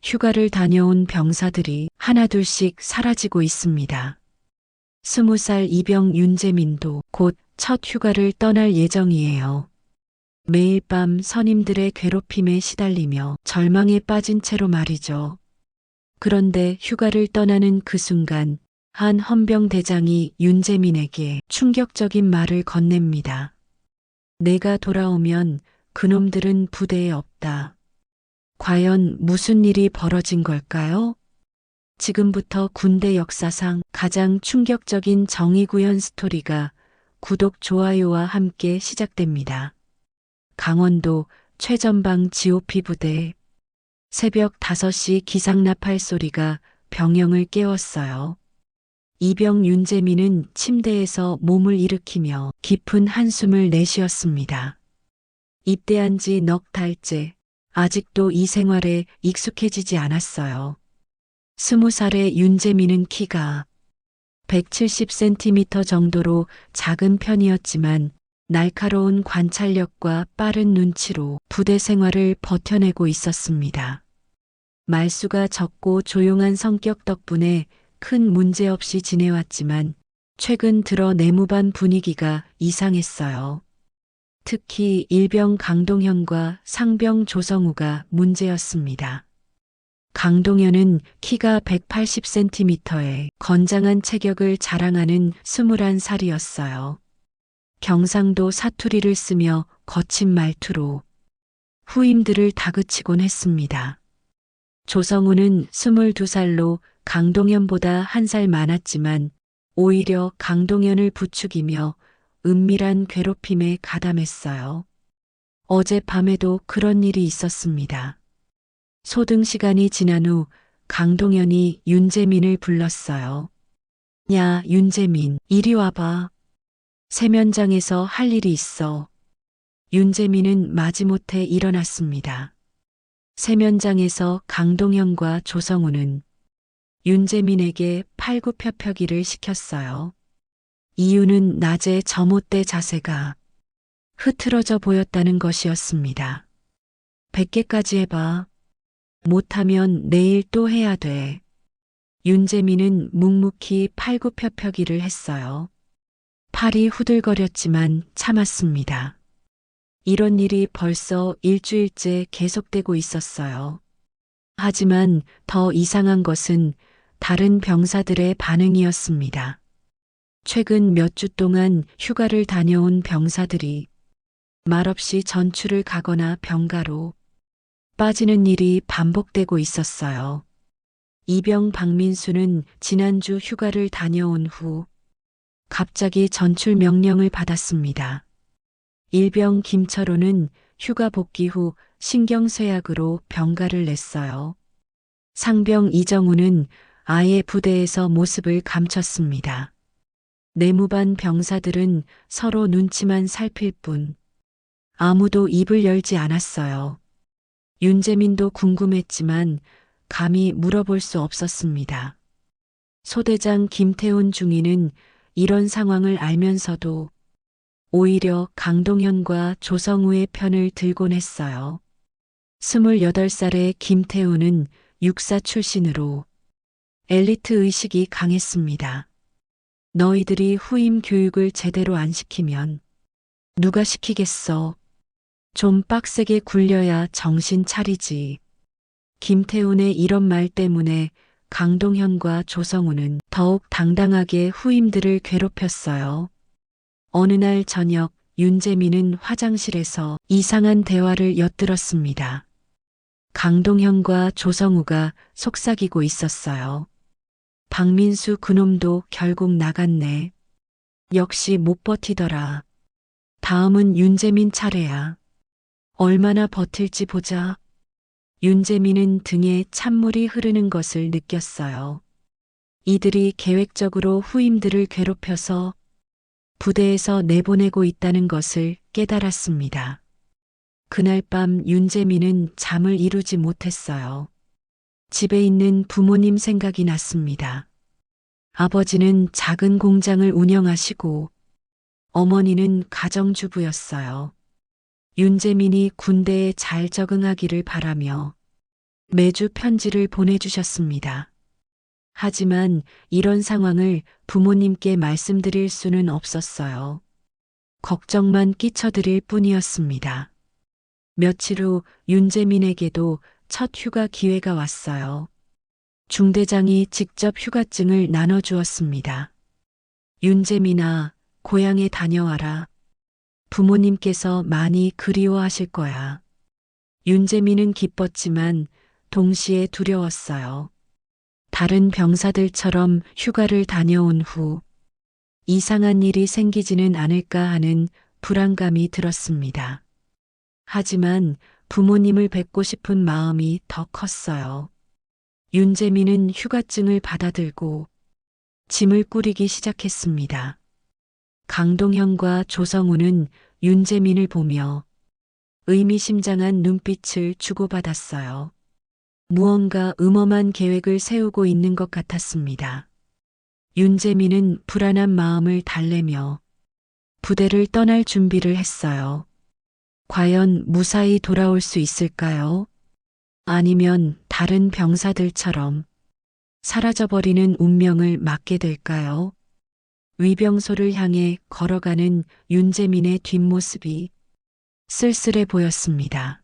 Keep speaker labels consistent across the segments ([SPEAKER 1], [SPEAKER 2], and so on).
[SPEAKER 1] 휴가를 다녀온 병사들이 하나둘씩 사라지고 있습니다. 20살 이병 윤재민도 곧 첫 휴가를 떠날 예정이에요. 매일 밤 선임들의 괴롭힘에 시달리며 절망에 빠진 채로 말이죠. 그런데 휴가를 떠나는 그 순간 한 헌병대장이 윤재민에게 충격적인 말을 건넵니다. 내가 돌아오면 그놈들은 부대에 없다. 과연 무슨 일이 벌어진 걸까요? 지금부터 군대 역사상 가장 충격적인 정의구현 스토리가 구독, 좋아요와 함께 시작됩니다. 강원도 최전방 GOP 부대. 새벽 5시 기상나팔 소리가 병영을 깨웠어요. 이병 윤재민은 침대에서 몸을 일으키며 깊은 한숨을 내쉬었습니다. 입대한 지 넉 달째, 아직도 이 생활에 익숙해지지 않았어요. 20살의 윤재민은 키가 170cm 정도로 작은 편이었지만 날카로운 관찰력과 빠른 눈치로 부대 생활을 버텨내고 있었습니다. 말수가 적고 조용한 성격 덕분에 큰 문제 없이 지내왔지만 최근 들어 내무반 분위기가 이상했어요. 특히 일병 강동현과 상병 조성우가 문제였습니다. 강동현은 키가 180cm에 건장한 체격을 자랑하는 21살이었어요. 경상도 사투리를 쓰며 거친 말투로 후임들을 다그치곤 했습니다. 조성우는 22살로 강동현보다 1살 많았지만 오히려 강동현을 부추기며 은밀한 괴롭힘에 가담했어요. 어젯밤에도 그런 일이 있었습니다. 소등 시간이 지난 후 강동현이 윤재민을 불렀어요. 야, 윤재민, 이리 와봐. 세면장에서 할 일이 있어. 윤재민은 마지못해 일어났습니다. 세면장에서 강동현과 조성우는 윤재민에게 팔굽혀펴기를 시켰어요. 이유는 낮에 점호대 자세가 흐트러져 보였다는 것이었습니다. 100개까지 해봐. 못하면 내일 또 해야 돼. 윤재민은 묵묵히 팔굽혀펴기를 했어요. 팔이 후들거렸지만 참았습니다. 이런 일이 벌써 일주일째 계속되고 있었어요. 하지만 더 이상한 것은 다른 병사들의 반응이었습니다. 최근 몇 주 동안 휴가를 다녀온 병사들이 말없이 전출을 가거나 병가로 빠지는 일이 반복되고 있었어요. 이병 박민수는 지난주 휴가를 다녀온 후 갑자기 전출 명령을 받았습니다. 일병 김철호는 휴가 복귀 후 신경쇠약으로 병가를 냈어요. 상병 이정우는 아예 부대에서 모습을 감췄습니다. 내무반 병사들은 서로 눈치만 살필 뿐 아무도 입을 열지 않았어요. 윤재민도 궁금했지만 감히 물어볼 수 없었습니다. 소대장 김태훈 중위는 이런 상황을 알면서도 오히려 강동현과 조성우의 편을 들곤 했어요. 28살의 김태훈은 육사 출신으로 엘리트 의식이 강했습니다. 너희들이 후임 교육을 제대로 안 시키면 누가 시키겠어. 좀 빡세게 굴려야 정신 차리지. 김태훈의 이런 말 때문에 강동현과 조성우는 더욱 당당하게 후임들을 괴롭혔어요. 어느 날 저녁 윤재민은 화장실에서 이상한 대화를 엿들었습니다. 강동현과 조성우가 속삭이고 있었어요. 박민수 그놈도 결국 나갔네. 역시 못 버티더라. 다음은 윤재민 차례야. 얼마나 버틸지 보자. 윤재민은 등에 찬물이 흐르는 것을 느꼈어요. 이들이 계획적으로 후임들을 괴롭혀서 부대에서 내보내고 있다는 것을 깨달았습니다. 그날 밤 윤재민은 잠을 이루지 못했어요. 집에 있는 부모님 생각이 났습니다. 아버지는 작은 공장을 운영하시고 어머니는 가정주부였어요. 윤재민이 군대에 잘 적응하기를 바라며 매주 편지를 보내주셨습니다. 하지만 이런 상황을 부모님께 말씀드릴 수는 없었어요. 걱정만 끼쳐드릴 뿐이었습니다. 며칠 후 윤재민에게도 첫 휴가 기회가 왔어요. 중대장이 직접 휴가증을 나눠주었습니다. 윤재민아, 고향에 다녀와라. 부모님께서 많이 그리워하실 거야. 윤재민은 기뻤지만 동시에 두려웠어요. 다른 병사들처럼 휴가를 다녀온 후 이상한 일이 생기지는 않을까 하는 불안감이 들었습니다. 하지만 부모님을 뵙고 싶은 마음이 더 컸어요. 윤재민은 휴가증을 받아들고 짐을 꾸리기 시작했습니다. 강동현과 조성우는 윤재민을 보며 의미심장한 눈빛을 주고받았어요. 무언가 음험한 계획을 세우고 있는 것 같았습니다. 윤재민은 불안한 마음을 달래며 부대를 떠날 준비를 했어요. 과연 무사히 돌아올 수 있을까요? 아니면 다른 병사들처럼 사라져버리는 운명을 맞게 될까요? 위병소를 향해 걸어가는 윤재민의 뒷모습이 쓸쓸해 보였습니다.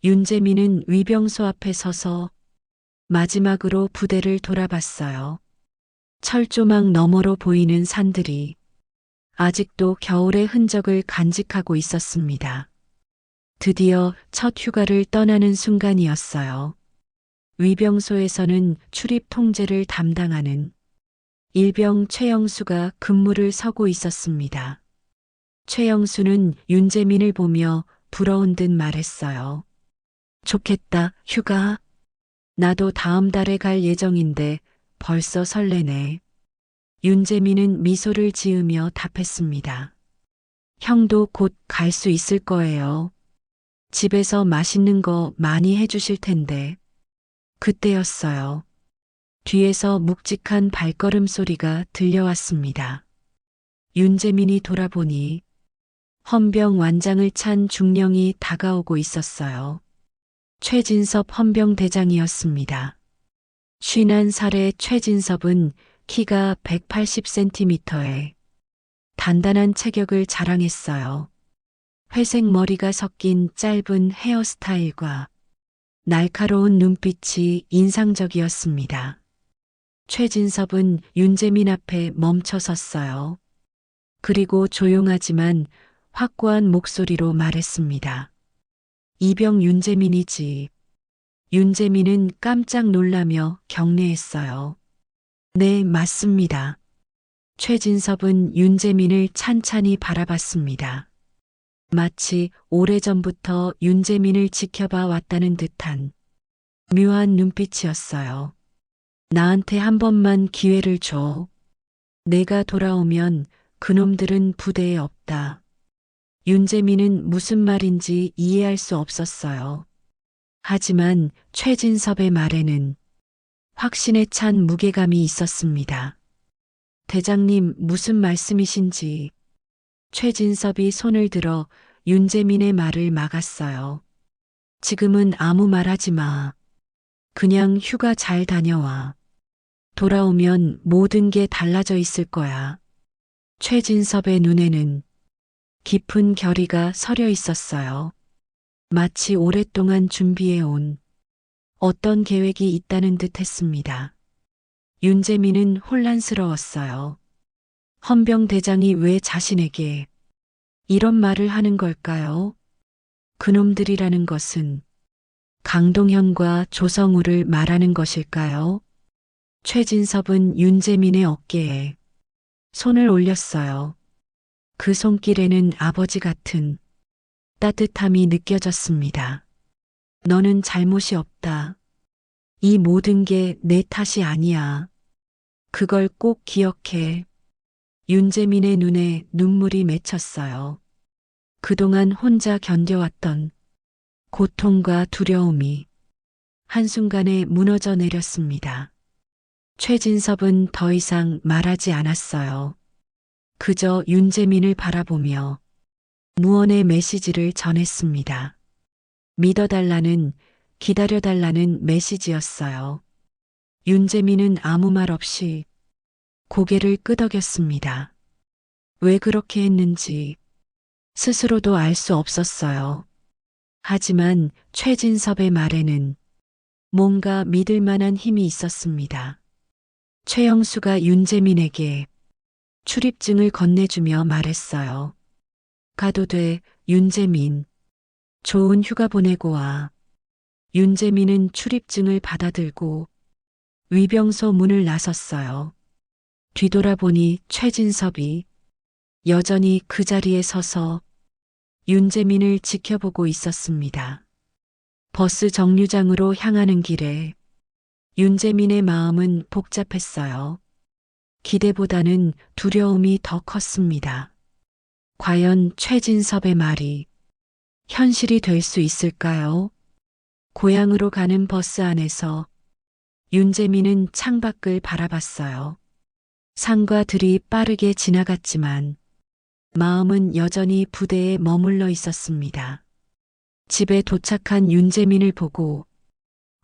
[SPEAKER 1] 윤재민은 위병소 앞에 서서 마지막으로 부대를 돌아봤어요. 철조망 너머로 보이는 산들이 아직도 겨울의 흔적을 간직하고 있었습니다. 드디어 첫 휴가를 떠나는 순간이었어요. 위병소에서는 출입 통제를 담당하는 일병 최영수가 근무를 서고 있었습니다. 최영수는 윤재민을 보며 부러운 듯 말했어요. 좋겠다, 휴가. 나도 다음 달에 갈 예정인데 벌써 설레네. 윤재민은 미소를 지으며 답했습니다. 형도 곧 갈 수 있을 거예요. 집에서 맛있는 거 많이 해주실 텐데. 그때였어요. 뒤에서 묵직한 발걸음 소리가 들려왔습니다. 윤재민이 돌아보니 헌병 완장을 찬 중령이 다가오고 있었어요. 최진섭 헌병대장이었습니다. 51살의 최진섭은 키가 180cm에 단단한 체격을 자랑했어요. 회색 머리가 섞인 짧은 헤어스타일과 날카로운 눈빛이 인상적이었습니다. 최진섭은 윤재민 앞에 멈춰 섰어요. 그리고 조용하지만 확고한 목소리로 말했습니다. 이병 윤재민이지. 윤재민은 깜짝 놀라며 경례했어요. 네, 맞습니다. 최진섭은 윤재민을 찬찬히 바라봤습니다. 마치 오래전부터 윤재민을 지켜봐 왔다는 듯한 묘한 눈빛이었어요. 나한테 한 번만 기회를 줘. 내가 돌아오면 그놈들은 부대에 없다. 윤재민은 무슨 말인지 이해할 수 없었어요. 하지만 최진섭의 말에는 확신에 찬 무게감이 있었습니다. 대장님, 무슨 말씀이신지. 최진섭이 손을 들어 윤재민의 말을 막았어요. 지금은 아무 말 하지 마. 그냥 휴가 잘 다녀와. 돌아오면 모든 게 달라져 있을 거야. 최진섭의 눈에는 깊은 결의가 서려 있었어요. 마치 오랫동안 준비해온 어떤 계획이 있다는 듯 했습니다. 윤재민은 혼란스러웠어요. 헌병대장이 왜 자신에게 이런 말을 하는 걸까요? 그놈들이라는 것은 강동현과 조성우를 말하는 것일까요? 최진섭은 윤재민의 어깨에 손을 올렸어요. 그 손길에는 아버지 같은 따뜻함이 느껴졌습니다. 너는 잘못이 없다. 이 모든 게 내 탓이 아니야. 그걸 꼭 기억해. 윤재민의 눈에 눈물이 맺혔어요. 그동안 혼자 견뎌왔던 고통과 두려움이 한순간에 무너져 내렸습니다. 최진섭은 더 이상 말하지 않았어요. 그저 윤재민을 바라보며 무언의 메시지를 전했습니다. 믿어달라는 기다려달라는 메시지였어요. 윤재민은 아무 말 없이 고개를 끄덕였습니다. 왜 그렇게 했는지 스스로도 알 수 없었어요. 하지만 최진섭의 말에는 뭔가 믿을 만한 힘이 있었습니다. 최영수가 윤재민에게 출입증을 건네주며 말했어요. 가도 돼, 윤재민. 좋은 휴가 보내고 와. 윤재민은 출입증을 받아들고 위병소 문을 나섰어요. 뒤돌아보니 최진섭이 여전히 그 자리에 서서 윤재민을 지켜보고 있었습니다. 버스 정류장으로 향하는 길에 윤재민의 마음은 복잡했어요. 기대보다는 두려움이 더 컸습니다. 과연 최진섭의 말이 현실이 될 수 있을까요? 고향으로 가는 버스 안에서 윤재민은 창밖을 바라봤어요. 산과 들이 빠르게 지나갔지만 마음은 여전히 부대에 머물러 있었습니다. 집에 도착한 윤재민을 보고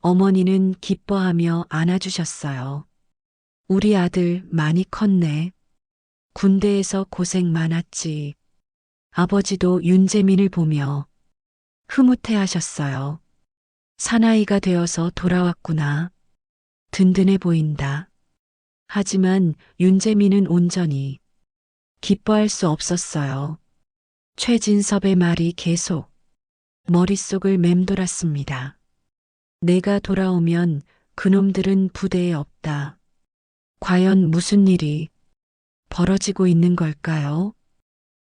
[SPEAKER 1] 어머니는 기뻐하며 안아주셨어요. 우리 아들 많이 컸네. 군대에서 고생 많았지. 아버지도 윤재민을 보며 흐뭇해하셨어요. 사나이가 되어서 돌아왔구나. 든든해 보인다. 하지만 윤재민은 온전히 기뻐할 수 없었어요. 최진섭의 말이 계속 머릿속을 맴돌았습니다. 내가 돌아오면 그놈들은 부대에 없다. 과연 무슨 일이 벌어지고 있는 걸까요?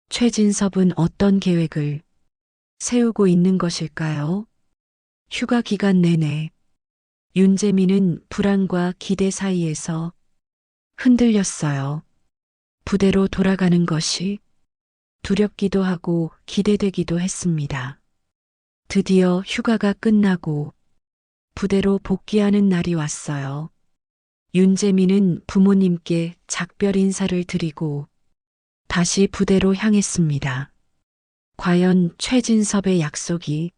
[SPEAKER 1] 최진섭은 어떤 계획을 세우고 있는 것일까요? 휴가 기간 내내 윤재민은 불안과 기대 사이에서 흔들렸어요. 부대로 돌아가는 것이 두렵기도 하고 기대되기도 했습니다. 드디어 휴가가 끝나고 부대로 복귀하는 날이 왔어요. 윤재민은 부모님께 작별 인사를 드리고 다시 부대로 향했습니다. 과연 최진섭의 약속이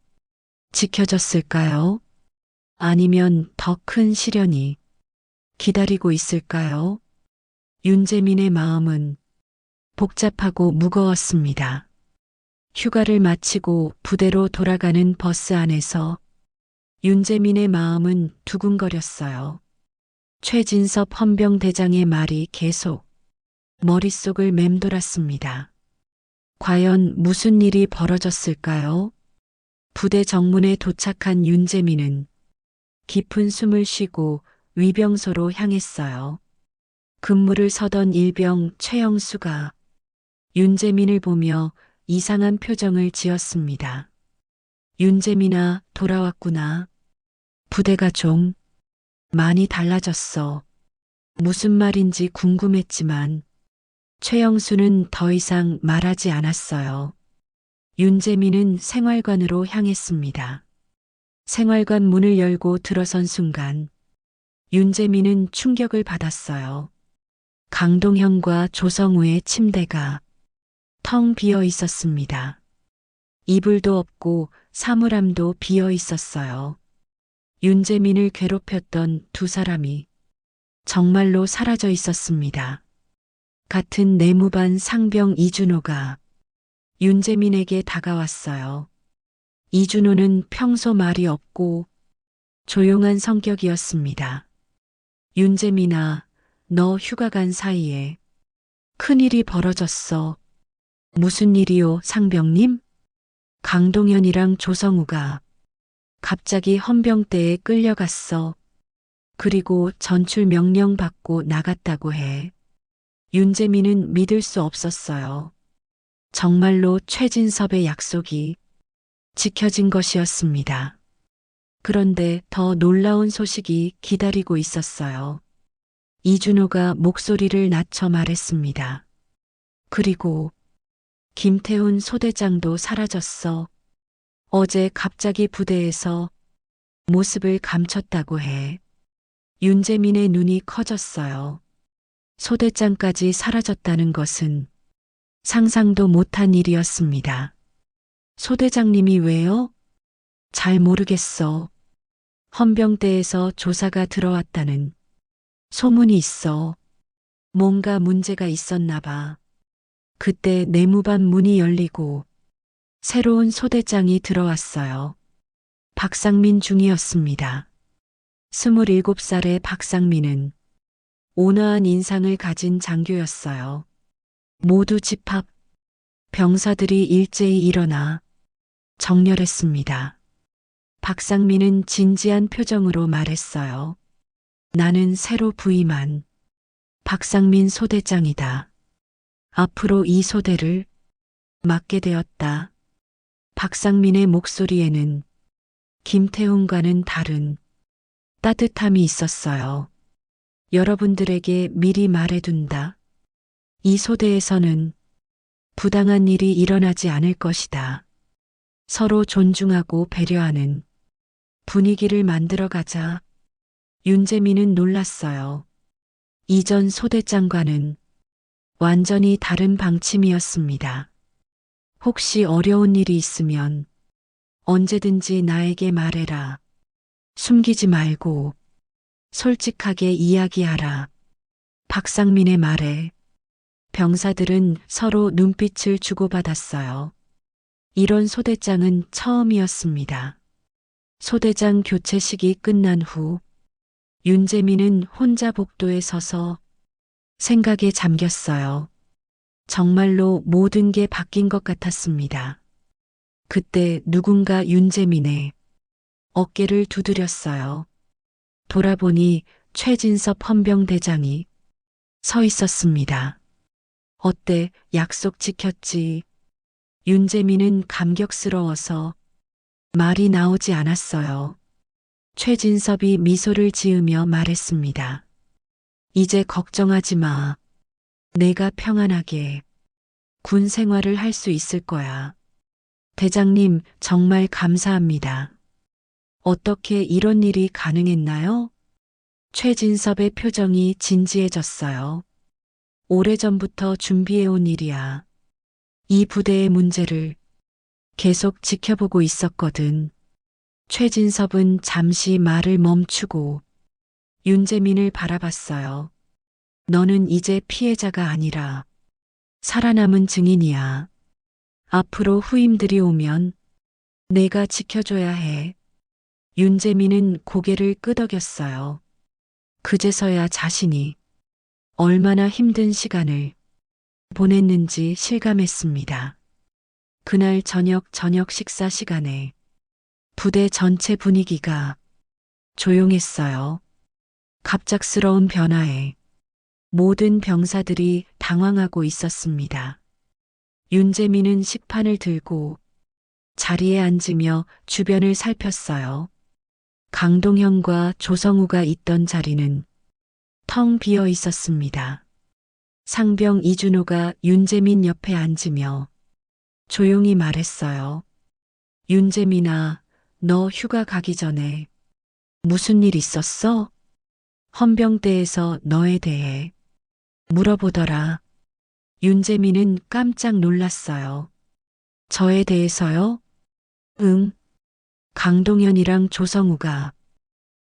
[SPEAKER 1] 지켜졌을까요? 아니면 더 큰 시련이 기다리고 있을까요? 윤재민의 마음은 복잡하고 무거웠습니다. 휴가를 마치고 부대로 돌아가는 버스 안에서 윤재민의 마음은 두근거렸어요. 최진섭 헌병대장의 말이 계속 머릿속을 맴돌았습니다. 과연 무슨 일이 벌어졌을까요? 부대 정문에 도착한 윤재민은 깊은 숨을 쉬고 위병소로 향했어요. 근무를 서던 일병 최영수가 윤재민을 보며 이상한 표정을 지었습니다. 윤재민아, 돌아왔구나. 부대가 좀 많이 달라졌어. 무슨 말인지 궁금했지만 최영수는 더 이상 말하지 않았어요. 윤재민은 생활관으로 향했습니다. 생활관 문을 열고 들어선 순간 윤재민은 충격을 받았어요. 강동현과 조성우의 침대가 텅 비어 있었습니다. 이불도 없고 사물함도 비어 있었어요. 윤재민을 괴롭혔던 두 사람이 정말로 사라져 있었습니다. 같은 내무반 상병 이준호가 윤재민에게 다가왔어요. 이준호는 평소 말이 없고 조용한 성격이었습니다. 윤재민아, 너 휴가 간 사이에 큰일이 벌어졌어. 무슨 일이요, 상병님? 강동현이랑 조성우가 갑자기 헌병대에 끌려갔어. 그리고 전출 명령 받고 나갔다고 해. 윤재민은 믿을 수 없었어요. 정말로 최진섭의 약속이 지켜진 것이었습니다. 그런데 더 놀라운 소식이 기다리고 있었어요. 이준호가 목소리를 낮춰 말했습니다. 그리고 김태훈 소대장도 사라졌어. 어제 갑자기 부대에서 모습을 감췄다고 해. 윤재민의 눈이 커졌어요. 소대장까지 사라졌다는 것은 상상도 못한 일이었습니다. 소대장님이 왜요? 잘 모르겠어. 헌병대에서 조사가 들어왔다는 소문이 있어. 뭔가 문제가 있었나 봐. 그때 내무반 문이 열리고 새로운 소대장이 들어왔어요. 박상민 중이었습니다. 27살의 박상민은 온화한 인상을 가진 장교였어요. 모두 집합. 병사들이 일제히 일어나 정렬했습니다. 박상민은 진지한 표정으로 말했어요. 나는 새로 부임한 박상민 소대장이다. 앞으로 이 소대를 맡게 되었다. 박상민의 목소리에는 김태훈과는 다른 따뜻함이 있었어요. 여러분들에게 미리 말해둔다. 이 소대에서는 부당한 일이 일어나지 않을 것이다. 서로 존중하고 배려하는 분위기를 만들어가자. 윤재민은 놀랐어요. 이전 소대장과는 완전히 다른 방침이었습니다. 혹시 어려운 일이 있으면 언제든지 나에게 말해라. 숨기지 말고 솔직하게 이야기하라. 박상민의 말에 병사들은 서로 눈빛을 주고받았어요. 이런 소대장은 처음이었습니다. 소대장 교체식이 끝난 후 윤재민은 혼자 복도에 서서 생각에 잠겼어요. 정말로 모든 게 바뀐 것 같았습니다. 그때 누군가 윤재민의 어깨를 두드렸어요. 돌아보니 최진섭 헌병대장이 서 있었습니다. 어때, 약속 지켰지? 윤재민은 감격스러워서 말이 나오지 않았어요. 최진섭이 미소를 지으며 말했습니다. 이제 걱정하지 마. 내가 평안하게 군 생활을 할 수 있을 거야. 대장님, 정말 감사합니다. 어떻게 이런 일이 가능했나요? 최진섭의 표정이 진지해졌어요. 오래전부터 준비해온 일이야. 이 부대의 문제를 계속 지켜보고 있었거든. 최진섭은 잠시 말을 멈추고 윤재민을 바라봤어요. 너는 이제 피해자가 아니라 살아남은 증인이야. 앞으로 후임들이 오면 내가 지켜줘야 해. 윤재민은 고개를 끄덕였어요. 그제서야 자신이 얼마나 힘든 시간을 보냈는지 실감했습니다. 그날 저녁 식사 시간에 부대 전체 분위기가 조용했어요. 갑작스러운 변화에 모든 병사들이 당황하고 있었습니다. 윤재민은 식판을 들고 자리에 앉으며 주변을 살폈어요. 강동현과 조성우가 있던 자리는 텅 비어 있었습니다. 상병 이준호가 윤재민 옆에 앉으며 조용히 말했어요. 윤재민아, 너 휴가 가기 전에 무슨 일 있었어? 헌병대에서 너에 대해 물어보더라. 윤재민은 깜짝 놀랐어요. 저에 대해서요? 응. 강동현이랑 조성우가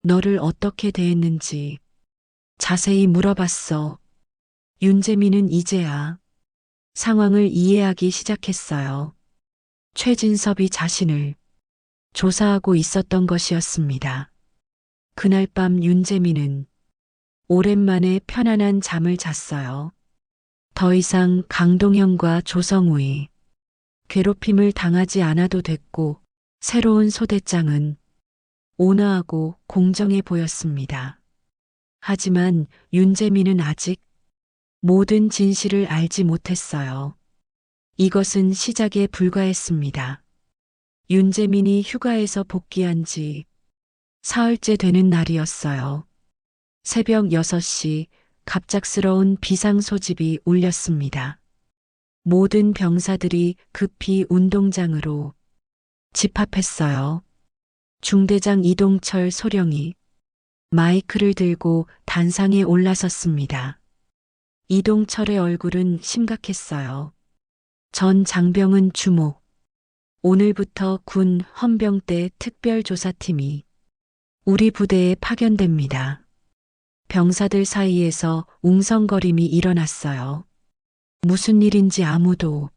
[SPEAKER 1] 너를 어떻게 대했는지 자세히 물어봤어. 윤재민은 이제야 상황을 이해하기 시작했어요. 최진섭이 자신을 조사하고 있었던 것이었습니다. 그날 밤 윤재민은 오랜만에 편안한 잠을 잤어요. 더 이상 강동현과 조성우의 괴롭힘을 당하지 않아도 됐고 새로운 소대장은 온화하고 공정해 보였습니다. 하지만 윤재민은 아직 모든 진실을 알지 못했어요. 이것은 시작에 불과했습니다. 윤재민이 휴가에서 복귀한 지 사흘째 되는 날이었어요. 새벽 6시 갑작스러운 비상소집이 울렸습니다. 모든 병사들이 급히 운동장으로 집합했어요. 중대장 이동철 소령이 마이크를 들고 단상에 올라섰습니다. 이동철의 얼굴은 심각했어요. 전 장병은 주목. 오늘부터 군 헌병대 특별조사팀이 우리 부대에 파견됩니다. 병사들 사이에서 웅성거림이 일어났어요. 무슨 일인지 아무도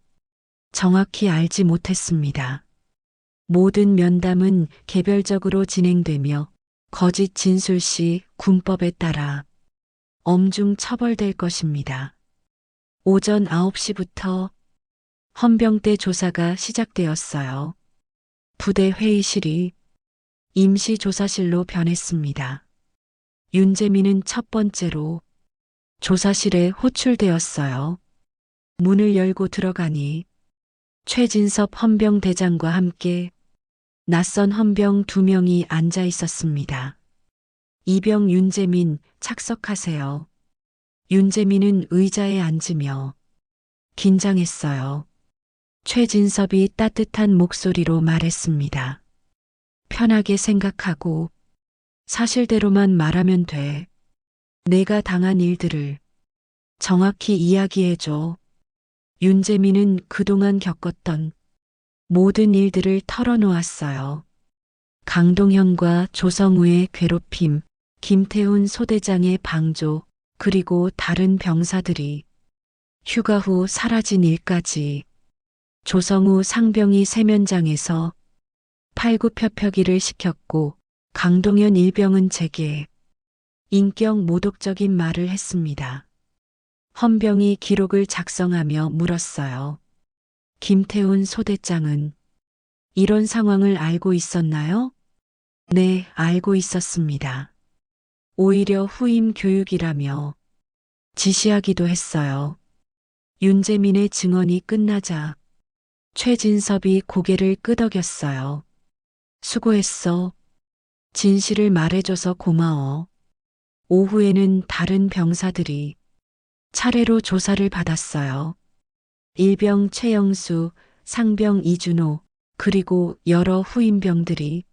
[SPEAKER 1] 정확히 알지 못했습니다. 모든 면담은 개별적으로 진행되며 거짓 진술 시 군법에 따라 엄중 처벌될 것입니다. 오전 9시부터 헌병대 조사가 시작되었어요. 부대 회의실이 임시조사실로 변했습니다. 윤재민은 첫 번째로 조사실에 호출되었어요. 문을 열고 들어가니 최진섭 헌병대장과 함께 낯선 헌병 2명이 앉아 있었습니다. 이병 윤재민 착석하세요. 윤재민은 의자에 앉으며 긴장했어요. 최진섭이 따뜻한 목소리로 말했습니다. 편하게 생각하고 사실대로만 말하면 돼. 내가 당한 일들을 정확히 이야기해줘. 윤재민은 그동안 겪었던 모든 일들을 털어놓았어요. 강동현과 조성우의 괴롭힘, 김태훈 소대장의 방조, 그리고 다른 병사들이 휴가 후 사라진 일까지 조성우 상병이 세면장에서 팔굽혀펴기를 시켰고 강동현 일병은 제게 인격 모독적인 말을 했습니다. 헌병이 기록을 작성하며 물었어요. 김태훈 소대장은 이런 상황을 알고 있었나요? 네, 알고 있었습니다. 오히려 후임 교육이라며 지시하기도 했어요. 윤재민의 증언이 끝나자 최진섭이 고개를 끄덕였어요. 수고했어. 진실을 말해줘서 고마워. 오후에는 다른 병사들이 차례로 조사를 받았어요. 일병 최영수, 상병 이준호, 그리고 여러 후임병들이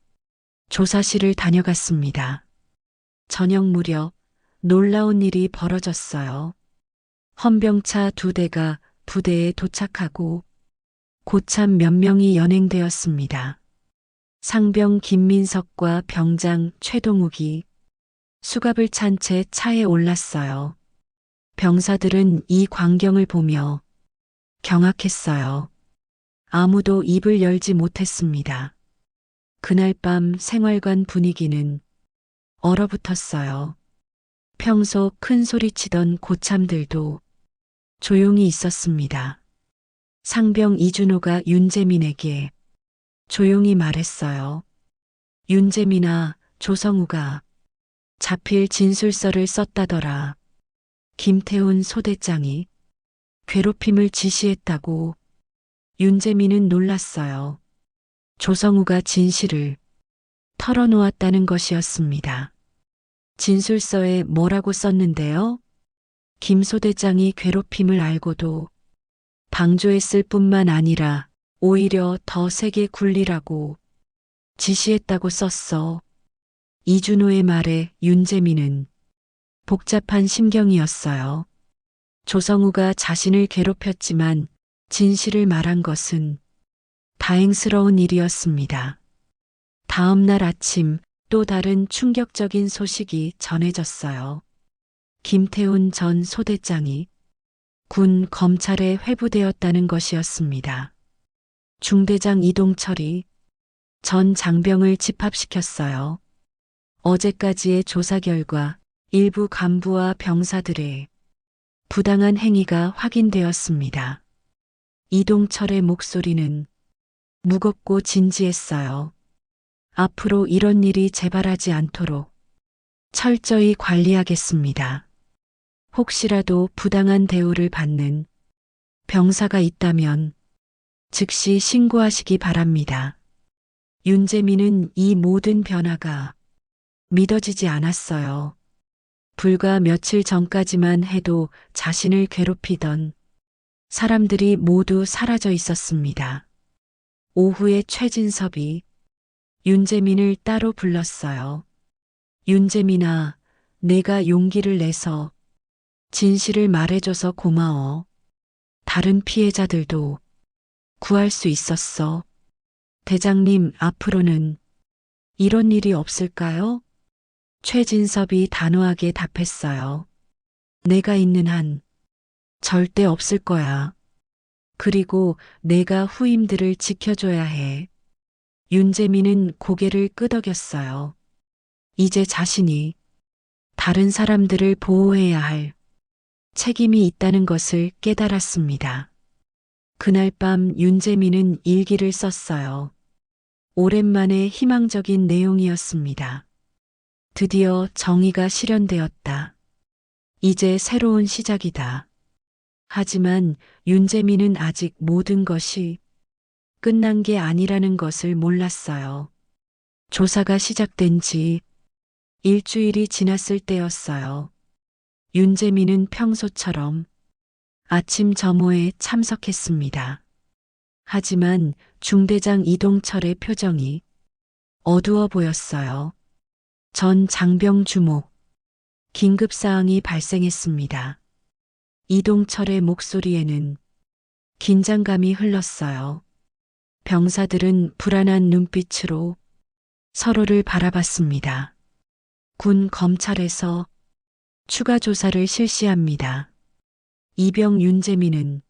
[SPEAKER 1] 조사실을 다녀갔습니다. 저녁 무렵 놀라운 일이 벌어졌어요. 헌병차 2대가 부대에 도착하고 고참 몇 명이 연행되었습니다. 상병 김민석과 병장 최동욱이 수갑을 찬 채 차에 올랐어요. 병사들은 이 광경을 보며 경악했어요. 아무도 입을 열지 못했습니다. 그날 밤 생활관 분위기는 얼어붙었어요. 평소 큰 소리치던 고참들도 조용히 있었습니다. 상병 이준호가 윤재민에게 조용히 말했어요. 윤재민아, 조성우가 자필 진술서를 썼다더라. 김태훈 소대장이 괴롭힘을 지시했다고. 윤재민은 놀랐어요. 조성우가 진실을 털어놓았다는 것이었습니다. 진술서에 뭐라고 썼는데요? 김 소대장이 괴롭힘을 알고도 방조했을 뿐만 아니라 오히려 더 세게 굴리라고 지시했다고 썼어. 이준호의 말에 윤재민은 복잡한 심경이었어요. 조성우가 자신을 괴롭혔지만 진실을 말한 것은 다행스러운 일이었습니다. 다음 날 아침 또 다른 충격적인 소식이 전해졌어요. 김태훈 전 소대장이 군 검찰에 회부되었다는 것이었습니다. 중대장 이동철이 전 장병을 집합시켰어요. 어제까지의 조사 결과 일부 간부와 병사들의 부당한 행위가 확인되었습니다. 이동철의 목소리는 무겁고 진지했어요. 앞으로 이런 일이 재발하지 않도록 철저히 관리하겠습니다. 혹시라도 부당한 대우를 받는 병사가 있다면 즉시 신고하시기 바랍니다. 윤재민은 이 모든 변화가 믿어지지 않았어요. 불과 며칠 전까지만 해도 자신을 괴롭히던 사람들이 모두 사라져 있었습니다. 오후에 최진섭이 윤재민을 따로 불렀어요. 윤재민아, 내가 용기를 내서 진실을 말해줘서 고마워. 다른 피해자들도 구할 수 있었어. 대장님, 앞으로는 이런 일이 없을까요? 최진섭이 단호하게 답했어요. 내가 있는 한 절대 없을 거야. 그리고 내가 후임들을 지켜줘야 해. 윤재민은 고개를 끄덕였어요. 이제 자신이 다른 사람들을 보호해야 할 책임이 있다는 것을 깨달았습니다. 그날 밤 윤재민은 일기를 썼어요. 오랜만에 희망적인 내용이었습니다. 드디어 정의가 실현되었다. 이제 새로운 시작이다. 하지만 윤재민은 아직 모든 것이 끝난 게 아니라는 것을 몰랐어요. 조사가 시작된 지 일주일이 지났을 때였어요. 윤재민은 평소처럼 아침 점호에 참석했습니다. 하지만 중대장 이동철의 표정이 어두워 보였어요. 전 장병 주목, 긴급사항이 발생했습니다. 이동철의 목소리에는 긴장감이 흘렀어요. 병사들은 불안한 눈빛으로 서로를 바라봤습니다. 군 검찰에서 추가 조사를 실시합니다. 이병 윤재민은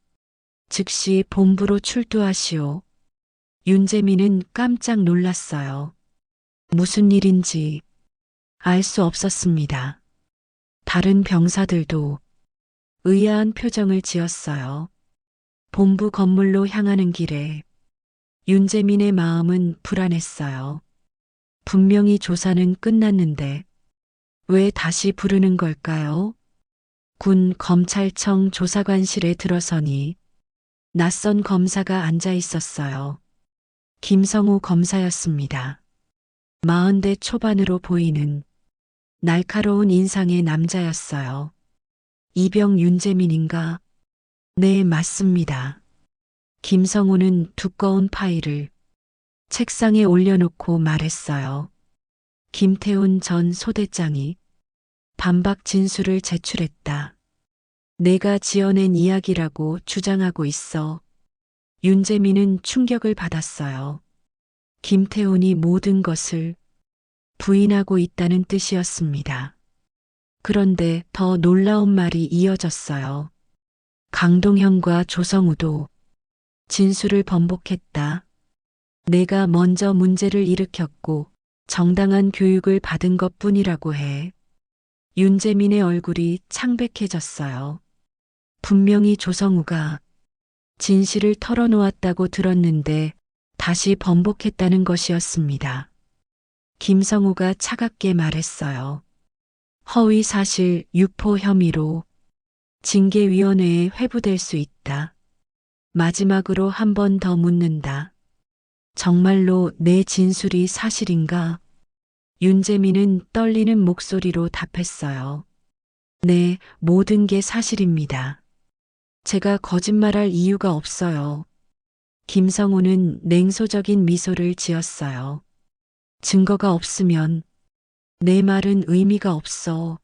[SPEAKER 1] 즉시 본부로 출두하시오. 윤재민은 깜짝 놀랐어요. 무슨 일인지 알 수 없었습니다. 다른 병사들도 의아한 표정을 지었어요. 본부 건물로 향하는 길에 윤재민의 마음은 불안했어요. 분명히 조사는 끝났는데 왜 다시 부르는 걸까요? 군 검찰청 조사관실에 들어서니 낯선 검사가 앉아 있었어요. 김성우 검사였습니다. 40대 초반으로 보이는 날카로운 인상의 남자였어요. 이병 윤재민인가? 네, 맞습니다. 김성우는 두꺼운 파일을 책상에 올려놓고 말했어요. 김태훈 전 소대장이 반박 진술을 제출했다. 내가 지어낸 이야기라고 주장하고 있어. 윤재민은 충격을 받았어요. 김태훈이 모든 것을 부인하고 있다는 뜻이었습니다. 그런데 더 놀라운 말이 이어졌어요. 강동현과 조성우도 진술을 번복했다. 내가 먼저 문제를 일으켰고 정당한 교육을 받은 것뿐이라고 해. 윤재민의 얼굴이 창백해졌어요. 분명히 조성우가 진실을 털어놓았다고 들었는데 다시 번복했다는 것이었습니다. 김성우가 차갑게 말했어요. 허위 사실 유포 혐의로 징계위원회에 회부될 수 있다. 마지막으로 한 번 더 묻는다. 정말로 내 진술이 사실인가? 윤재민은 떨리는 목소리로 답했어요. 네, 모든 게 사실입니다. 제가 거짓말할 이유가 없어요. 김성우는 냉소적인 미소를 지었어요. 증거가 없으면 내 말은 의미가 없어.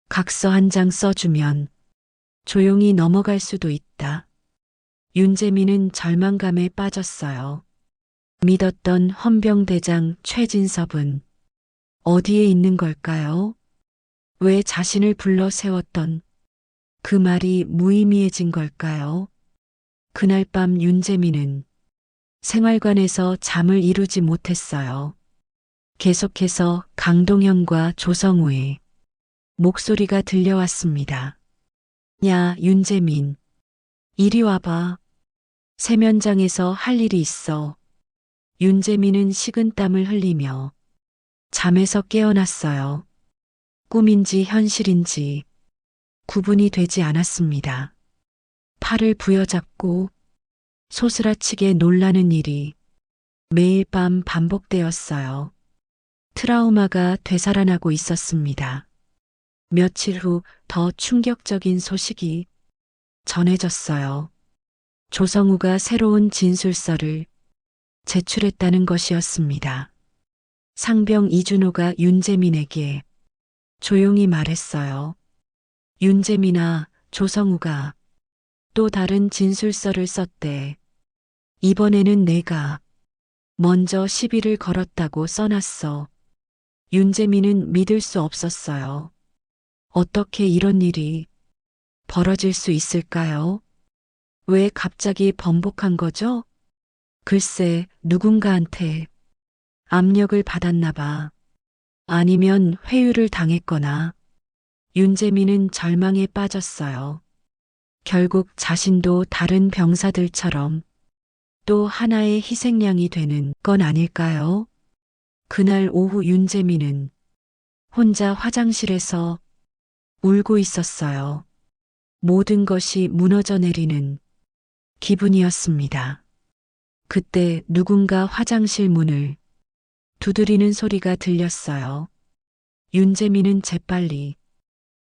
[SPEAKER 1] 각서 한 장 써주면 조용히 넘어갈 수도 있다. 윤재민은 절망감에 빠졌어요. 믿었던 헌병대장 최진섭은 어디에 있는 걸까요? 왜 자신을 불러 세웠던 그 말이 무의미해진 걸까요? 그날 밤 윤재민은 생활관에서 잠을 이루지 못했어요. 계속해서 강동현과 조성우의 목소리가 들려왔습니다. 야, 윤재민. 이리 와봐. 세면장에서 할 일이 있어. 윤재민은 식은땀을 흘리며 잠에서 깨어났어요. 꿈인지 현실인지 구분이 되지 않았습니다. 팔을 부여잡고 소스라치게 놀라는 일이 매일 밤 반복되었어요. 트라우마가 되살아나고 있었습니다. 며칠 후 더 충격적인 소식이 전해졌어요. 조성우가 새로운 진술서를 제출했다는 것이었습니다. 상병 이준호가 윤재민에게 조용히 말했어요. 윤재민아, 조성우가 또 다른 진술서를 썼대. 이번에는 내가 먼저 시비를 걸었다고 써놨어. 윤재민은 믿을 수 없었어요. 어떻게 이런 일이 벌어질 수 있을까요? 왜 갑자기 번복한 거죠? 글쎄, 누군가한테 압력을 받았나 봐. 아니면 회유를 당했거나. 윤재민은 절망에 빠졌어요. 결국 자신도 다른 병사들처럼 또 하나의 희생양이 되는 건 아닐까요? 그날 오후 윤재민은 혼자 화장실에서 울고 있었어요. 모든 것이 무너져 내리는 기분이었습니다. 그때 누군가 화장실 문을 두드리는 소리가 들렸어요. 윤재민은 재빨리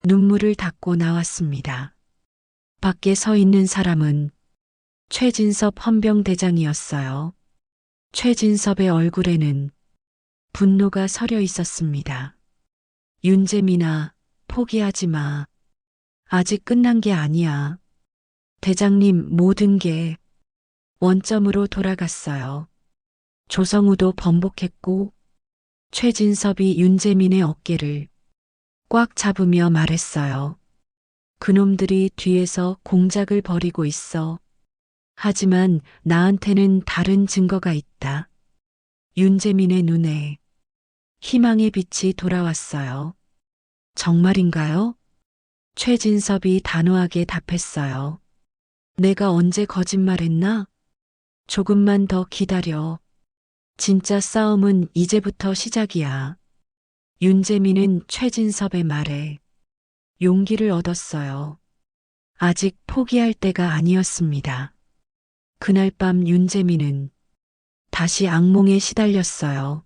[SPEAKER 1] 눈물을 닦고 나왔습니다. 밖에 서 있는 사람은 최진섭 헌병대장이었어요. 최진섭의 얼굴에는 분노가 서려 있었습니다. 윤재민아, 포기하지 마. 아직 끝난 게 아니야. 대장님, 모든 게 원점으로 돌아갔어요. 조성우도 번복했고 최진섭이 윤재민의 어깨를 꽉 잡으며 말했어요. 그놈들이 뒤에서 공작을 벌이고 있어. 하지만 나한테는 다른 증거가 있다. 윤재민의 눈에 희망의 빛이 돌아왔어요. 정말인가요? 최진섭이 단호하게 답했어요. 내가 언제 거짓말했나? 조금만 더 기다려. 진짜 싸움은 이제부터 시작이야. 윤재민은 최진섭의 말에 용기를 얻었어요. 아직 포기할 때가 아니었습니다. 그날 밤 윤재민은 다시 악몽에 시달렸어요.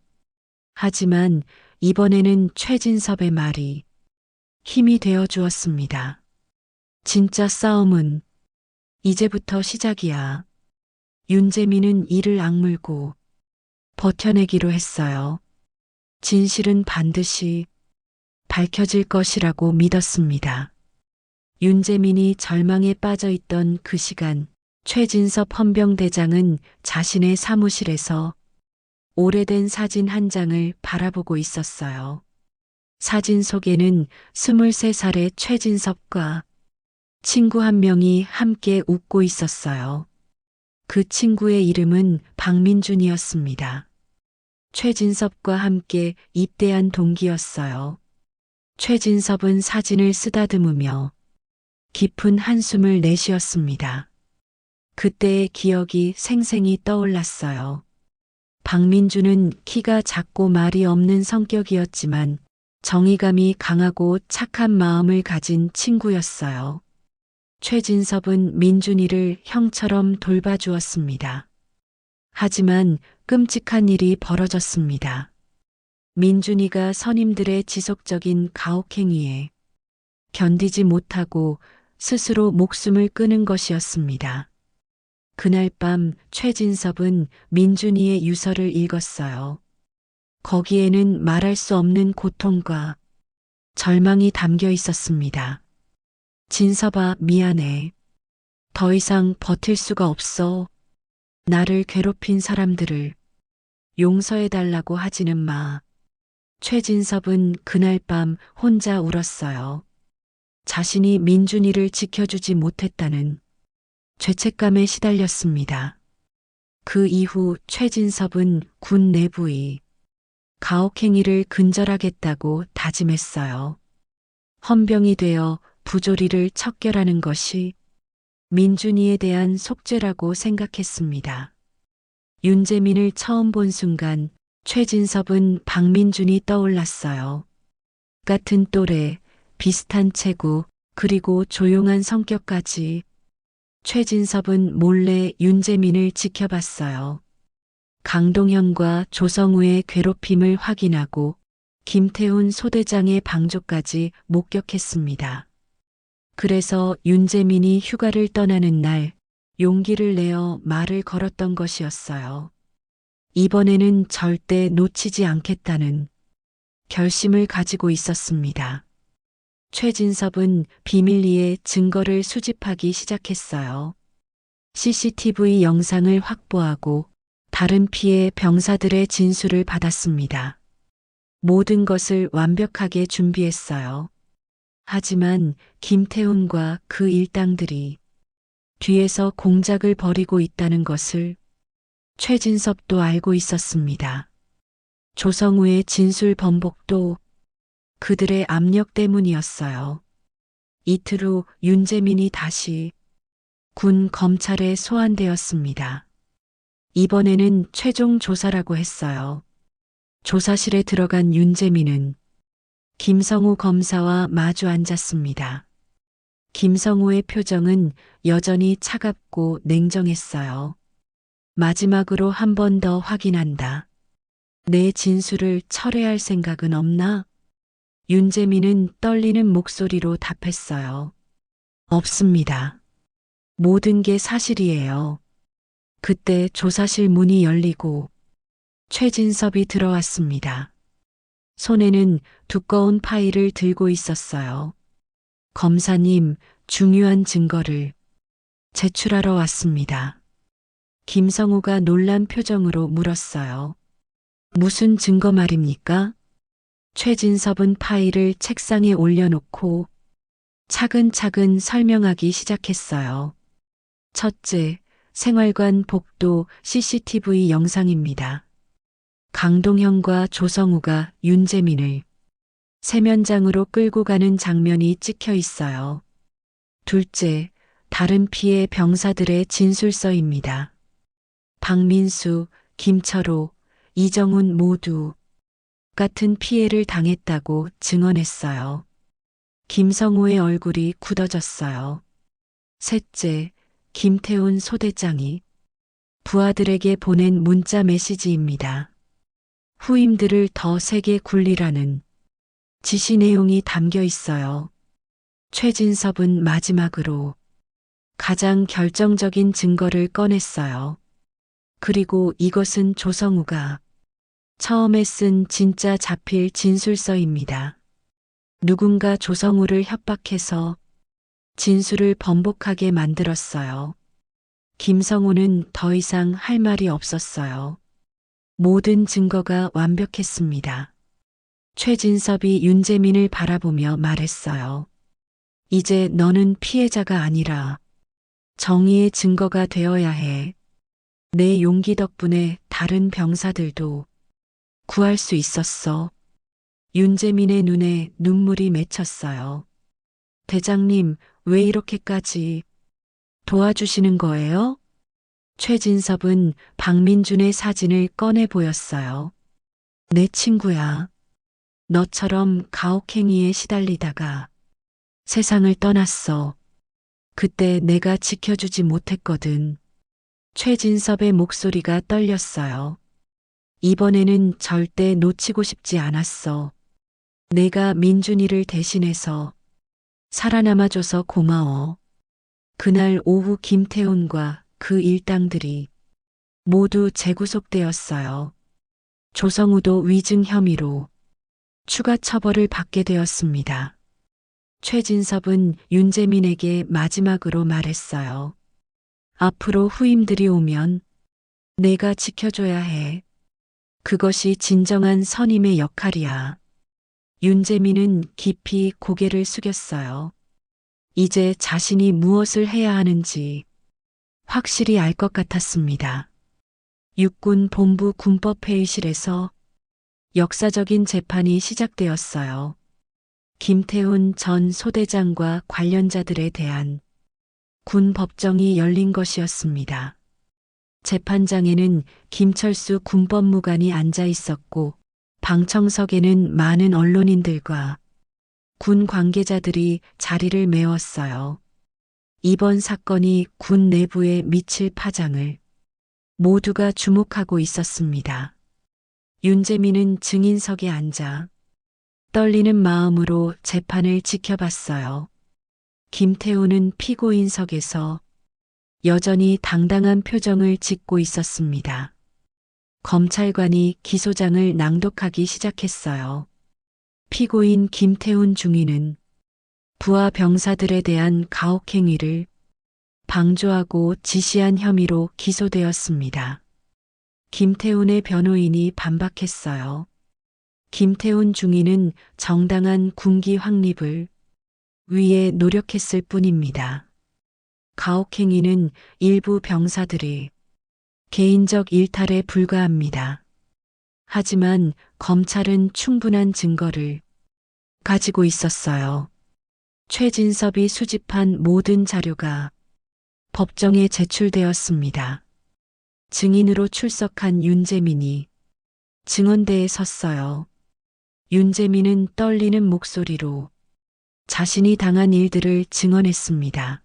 [SPEAKER 1] 하지만 이번에는 최진섭의 말이 힘이 되어 주었습니다. 진짜 싸움은 이제부터 시작이야. 윤재민은 이를 악물고 버텨내기로 했어요. 진실은 반드시 밝혀질 것이라고 믿었습니다. 윤재민이 절망에 빠져 있던 그 시간, 최진섭 헌병대장은 자신의 사무실에서 오래된 사진 한 장을 바라보고 있었어요. 사진 속에는 23살의 최진섭과 친구 한 명이 함께 웃고 있었어요. 그 친구의 이름은 박민준이었습니다. 최진섭과 함께 입대한 동기였어요. 최진섭은 사진을 쓰다듬으며 깊은 한숨을 내쉬었습니다. 그때의 기억이 생생히 떠올랐어요. 박민주는 키가 작고 말이 없는 성격이었지만 정의감이 강하고 착한 마음을 가진 친구였어요. 최진섭은 민준이를 형처럼 돌봐주었습니다. 하지만 끔찍한 일이 벌어졌습니다. 민준이가 선임들의 지속적인 가혹행위에 견디지 못하고 스스로 목숨을 끊은 것이었습니다. 그날 밤 최진섭은 민준이의 유서를 읽었어요. 거기에는 말할 수 없는 고통과 절망이 담겨 있었습니다. 진섭아, 미안해. 더 이상 버틸 수가 없어. 나를 괴롭힌 사람들을 용서해달라고 하지는 마. 최진섭은 그날 밤 혼자 울었어요. 자신이 민준이를 지켜주지 못했다는 죄책감에 시달렸습니다. 그 이후 최진섭은 군 내부의 가혹행위를 근절하겠다고 다짐했어요. 헌병이 되어 부조리를 척결하는 것이 민준이에 대한 속죄라고 생각했습니다. 윤재민을 처음 본 순간 최진섭은 박민준이 떠올랐어요. 같은 또래, 비슷한 체구, 그리고 조용한 성격까지 최진섭은 몰래 윤재민을 지켜봤어요. 강동현과 조성우의 괴롭힘을 확인하고 김태훈 소대장의 방조까지 목격했습니다. 그래서 윤재민이 휴가를 떠나는 날 용기를 내어 말을 걸었던 것이었어요. 이번에는 절대 놓치지 않겠다는 결심을 가지고 있었습니다. 최진섭은 비밀리에 증거를 수집하기 시작했어요. CCTV 영상을 확보하고 다른 피해 병사들의 진술을 받았습니다. 모든 것을 완벽하게 준비했어요. 하지만 김태훈과 그 일당들이 뒤에서 공작을 벌이고 있다는 것을 최진섭도 알고 있었습니다. 조성우의 진술 번복도 그들의 압력 때문이었어요. 이틀 후 윤재민이 다시 군 검찰에 소환되었습니다. 이번에는 최종 조사라고 했어요. 조사실에 들어간 윤재민은 김성우 검사와 마주 앉았습니다. 김성우의 표정은 여전히 차갑고 냉정했어요. 마지막으로 한 번 더 확인한다. 내 진술을 철회할 생각은 없나? 윤재민은 떨리는 목소리로 답했어요. 없습니다. 모든 게 사실이에요. 그때 조사실 문이 열리고 최진섭이 들어왔습니다. 손에는 두꺼운 파일을 들고 있었어요. 검사님, 중요한 증거를 제출하러 왔습니다. 김성우가 놀란 표정으로 물었어요. 무슨 증거 말입니까? 최진섭은 파일을 책상에 올려놓고 차근차근 설명하기 시작했어요. 첫째, 생활관 복도 CCTV 영상입니다. 강동형과 조성우가 윤재민을 세면장으로 끌고 가는 장면이 찍혀 있어요. 둘째, 다른 피해 병사들의 진술서입니다. 박민수, 김철호, 이정훈 모두 같은 피해를 당했다고 증언했어요. 김성우의 얼굴이 굳어졌어요. 셋째, 김태훈 소대장이 부하들에게 보낸 문자 메시지입니다. 후임들을 더 세게 굴리라는 지시 내용이 담겨 있어요. 최진섭은 마지막으로 가장 결정적인 증거를 꺼냈어요. 그리고 이것은 조성우가 처음에 쓴 진짜 자필 진술서입니다. 누군가 조성우를 협박해서 진술을 번복하게 만들었어요. 김성우는 더 이상 할 말이 없었어요. 모든 증거가 완벽했습니다. 최진섭이 윤재민을 바라보며 말했어요. 이제 너는 피해자가 아니라 정의의 증거가 되어야 해. 내 용기 덕분에 다른 병사들도 구할 수 있었어. 윤재민의 눈에 눈물이 맺혔어요. 대장님, 왜 이렇게까지 도와주시는 거예요? 최진섭은 박민준의 사진을 꺼내 보였어요. 내 친구야. 너처럼 가혹행위에 시달리다가 세상을 떠났어. 그때 내가 지켜주지 못했거든. 최진섭의 목소리가 떨렸어요. 이번에는 절대 놓치고 싶지 않았어. 내가 민준이를 대신해서 살아남아줘서 고마워. 그날 오후 김태훈과 그 일당들이 모두 재구속되었어요. 조성우도 위증 혐의로 추가 처벌을 받게 되었습니다. 최진섭은 윤재민에게 마지막으로 말했어요. 앞으로 후임들이 오면 내가 지켜줘야 해. 그것이 진정한 선임의 역할이야. 윤재민은 깊이 고개를 숙였어요. 이제 자신이 무엇을 해야 하는지 확실히 알 것 같았습니다. 육군 본부 군법회의실에서 역사적인 재판이 시작되었어요. 김태훈 전 소대장과 관련자들에 대한 군 법정이 열린 것이었습니다. 재판장에는 김철수 군법무관이 앉아 있었고 방청석에는 많은 언론인들과 군 관계자들이 자리를 메웠어요. 이번 사건이 군 내부에 미칠 파장을 모두가 주목하고 있었습니다. 윤재민은 증인석에 앉아 떨리는 마음으로 재판을 지켜봤어요. 김태훈은 피고인석에서 여전히 당당한 표정을 짓고 있었습니다. 검찰관이 기소장을 낭독하기 시작했어요. 피고인 김태훈 중위는 부하 병사들에 대한 가혹행위를 방조하고 지시한 혐의로 기소되었습니다. 김태훈의 변호인이 반박했어요. 김태훈 중위는 정당한 군기 확립을 위해 노력했을 뿐입니다. 가혹행위는 일부 병사들이 개인적 일탈에 불과합니다. 하지만 검찰은 충분한 증거를 가지고 있었어요. 최진섭이 수집한 모든 자료가 법정에 제출되었습니다. 증인으로 출석한 윤재민이 증언대에 섰어요. 윤재민은 떨리는 목소리로 자신이 당한 일들을 증언했습니다.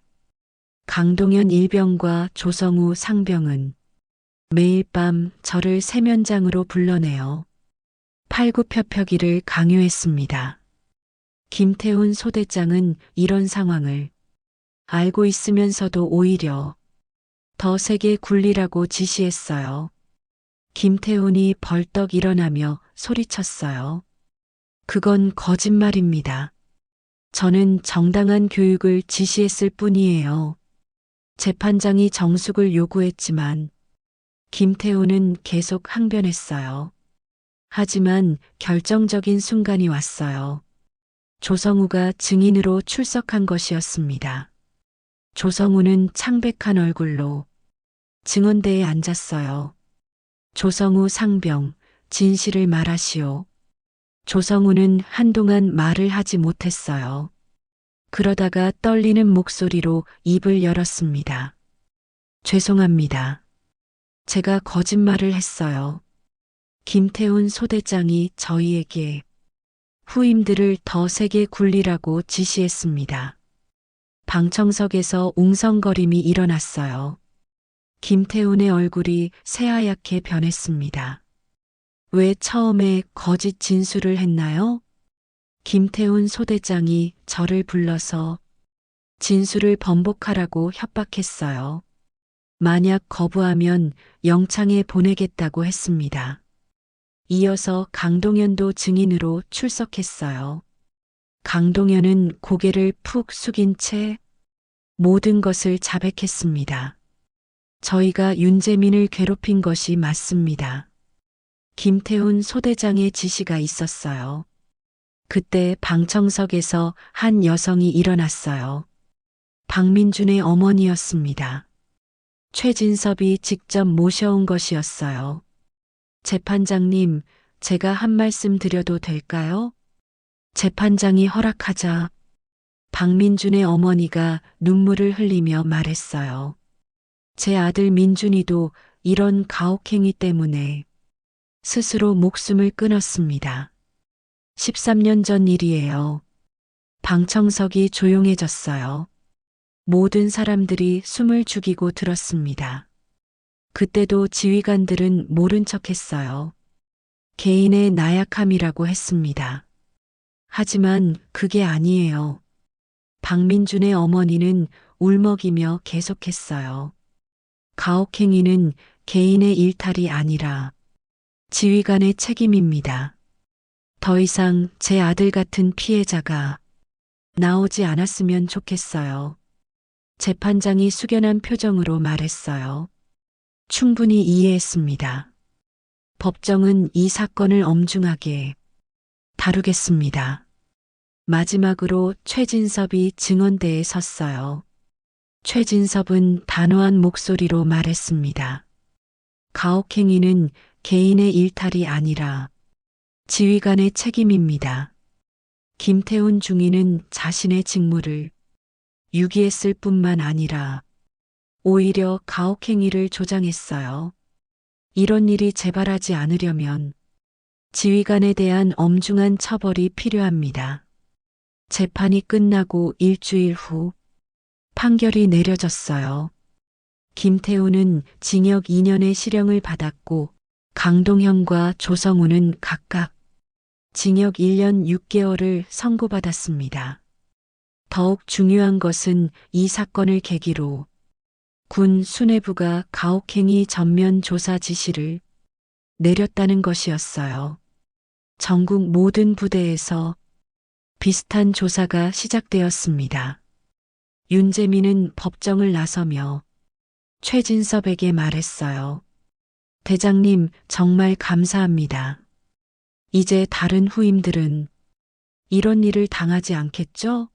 [SPEAKER 1] 강동현 일병과 조성우 상병은 매일 밤 저를 세면장으로 불러내어 팔굽혀펴기를 강요했습니다. 김태훈 소대장은 이런 상황을 알고 있으면서도 오히려 더 세게 굴리라고 지시했어요. 김태훈이 벌떡 일어나며 소리쳤어요. 그건 거짓말입니다. 저는 정당한 교육을 지시했을 뿐이에요. 재판장이 정숙을 요구했지만 김태훈은 계속 항변했어요. 하지만 결정적인 순간이 왔어요. 조성우가 증인으로 출석한 것이었습니다. 조성우는 창백한 얼굴로 증언대에 앉았어요. 조성우 상병, 진실을 말하시오. 조성우는 한동안 말을 하지 못했어요. 그러다가 떨리는 목소리로 입을 열었습니다. 죄송합니다. 제가 거짓말을 했어요. 김태훈 소대장이 저희에게 후임들을 더 세게 굴리라고 지시했습니다. 방청석에서 웅성거림이 일어났어요. 김태훈의 얼굴이 새하얗게 변했습니다. 왜 처음에 거짓 진술을 했나요? 김태훈 소대장이 저를 불러서 진술을 번복하라고 협박했어요. 만약 거부하면 영창에 보내겠다고 했습니다. 이어서 강동현도 증인으로 출석했어요. 강동현은 고개를 푹 숙인 채 모든 것을 자백했습니다. 저희가 윤재민을 괴롭힌 것이 맞습니다. 김태훈 소대장의 지시가 있었어요. 그때 방청석에서 한 여성이 일어났어요. 박민준의 어머니였습니다. 최진섭이 직접 모셔온 것이었어요. 재판장님, 제가 한 말씀 드려도 될까요? 재판장이 허락하자 박민준의 어머니가 눈물을 흘리며 말했어요. 제 아들 민준이도 이런 가혹행위 때문에 스스로 목숨을 끊었습니다. 13년 전 일이에요. 방청석이 조용해졌어요. 모든 사람들이 숨을 죽이고 들었습니다. 그때도 지휘관들은 모른 척했어요. 개인의 나약함이라고 했습니다. 하지만 그게 아니에요. 박민준의 어머니는 울먹이며 계속했어요. 가혹행위는 개인의 일탈이 아니라 지휘관의 책임입니다. 더 이상 제 아들 같은 피해자가 나오지 않았으면 좋겠어요. 재판장이 숙연한 표정으로 말했어요. 충분히 이해했습니다. 법정은 이 사건을 엄중하게 다루겠습니다. 마지막으로 최진섭이 증언대에 섰어요. 최진섭은 단호한 목소리로 말했습니다. 가혹행위는 개인의 일탈이 아니라 지휘관의 책임입니다. 김태훈 중위는 자신의 직무를 유기했을 뿐만 아니라 오히려 가혹행위를 조장했어요. 이런 일이 재발하지 않으려면 지휘관에 대한 엄중한 처벌이 필요합니다. 재판이 끝나고 일주일 후 판결이 내려졌어요. 김태훈은 징역 2년의 실형을 받았고 강동현과 조성우는 각각 징역 1년 6개월을 선고받았습니다. 더욱 중요한 것은 이 사건을 계기로 군 수뇌부가 가혹행위 전면 조사 지시를 내렸다는 것이었어요. 전국 모든 부대에서 비슷한 조사가 시작되었습니다. 윤재민은 법정을 나서며 최진섭에게 말했어요. 대장님, 정말 감사합니다. 이제 다른 후임들은 이런 일을 당하지 않겠죠?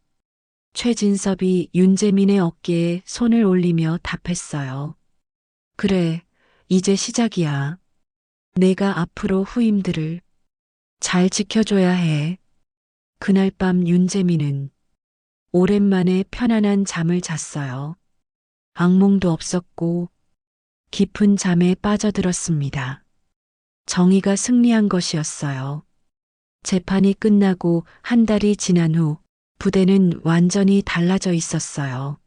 [SPEAKER 1] 최진섭이 윤재민의 어깨에 손을 올리며 답했어요. 그래, 이제 시작이야. 내가 앞으로 후임들을 잘 지켜줘야 해. 그날 밤 윤재민은 오랜만에 편안한 잠을 잤어요. 악몽도 없었고 깊은 잠에 빠져들었습니다. 정의가 승리한 것이었어요. 재판이 끝나고 한 달이 지난 후 부대는 완전히 달라져 있었어요.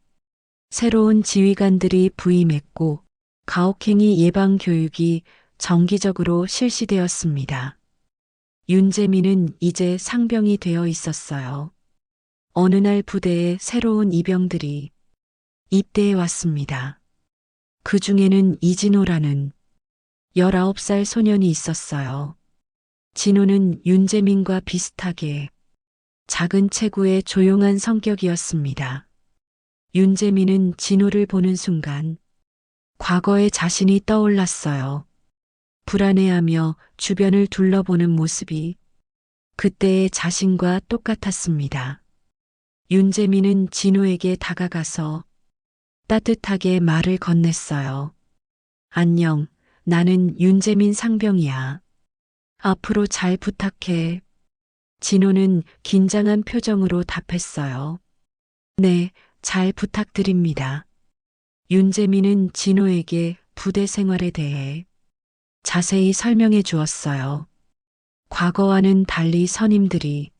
[SPEAKER 1] 새로운 지휘관들이 부임했고 가혹행위 예방 교육이 정기적으로 실시되었습니다. 윤재민은 이제 상병이 되어 있었어요. 어느 날 부대에 새로운 이병들이 입대해 왔습니다. 그 중에는 이진호라는 19살 소년이 있었어요. 진호는 윤재민과 비슷하게 작은 체구의 조용한 성격이었습니다. 윤재민은 진호를 보는 순간 과거의 자신이 떠올랐어요. 불안해하며 주변을 둘러보는 모습이 그때의 자신과 똑같았습니다. 윤재민은 진호에게 다가가서 따뜻하게 말을 건넸어요. 안녕, 나는 윤재민 상병이야. 앞으로 잘 부탁해. 진호는 긴장한 표정으로 답했어요. 네, 잘 부탁드립니다. 윤재민은 진호에게 부대 생활에 대해 자세히 설명해 주었어요. 과거와는 달리 선임들이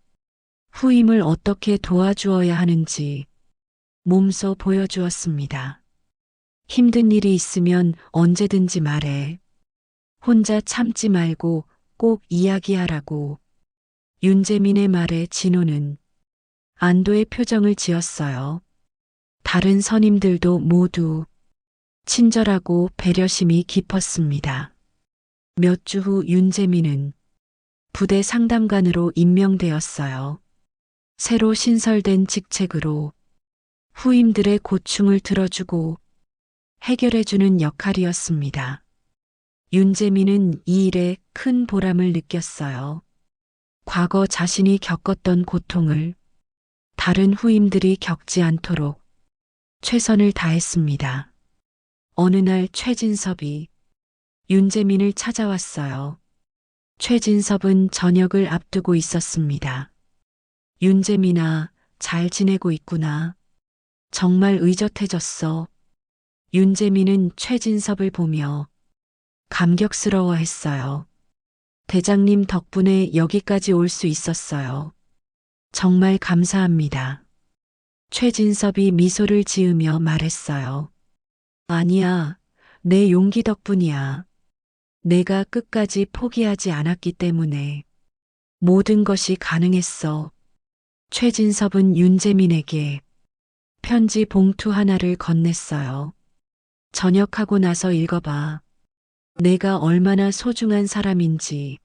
[SPEAKER 1] 후임을 어떻게 도와주어야 하는지 몸소 보여주었습니다. 힘든 일이 있으면 언제든지 말해. 혼자 참지 말고 꼭 이야기하라고. 윤재민의 말에 진호는 안도의 표정을 지었어요. 다른 선임들도 모두 친절하고 배려심이 깊었습니다. 몇 주 후 윤재민은 부대 상담관으로 임명되었어요. 새로 신설된 직책으로 후임들의 고충을 들어주고 해결해주는 역할이었습니다. 윤재민은 이 일에 큰 보람을 느꼈어요. 과거 자신이 겪었던 고통을 다른 후임들이 겪지 않도록 최선을 다했습니다. 어느 날 최진섭이 윤재민을 찾아왔어요. 최진섭은 저녁을 앞두고 있었습니다. 윤재민아, 잘 지내고 있구나. 정말 의젓해졌어. 윤재민은 최진섭을 보며 감격스러워했어요. 대장님 덕분에 여기까지 올 수 있었어요. 정말 감사합니다. 최진섭이 미소를 지으며 말했어요. 아니야, 내 용기 덕분이야. 내가 끝까지 포기하지 않았기 때문에 모든 것이 가능했어. 최진섭은 윤재민에게 편지 봉투 하나를 건넸어요. 전역하고 나서 읽어봐. 내가 얼마나 소중한 사람인지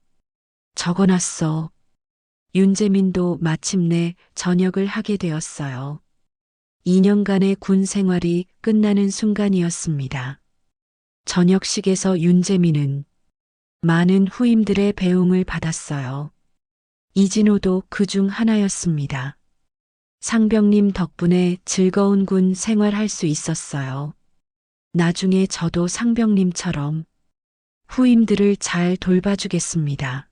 [SPEAKER 1] 적어놨어. 윤재민도 마침내 전역을 하게 되었어요. 2년간의 군 생활이 끝나는 순간이었습니다. 전역식에서 윤재민은 많은 후임들의 배웅을 받았어요. 이진호도 그 중 하나였습니다. 상병님 덕분에 즐거운 군 생활할 수 있었어요. 나중에 저도 상병님처럼 후임들을 잘 돌봐주겠습니다.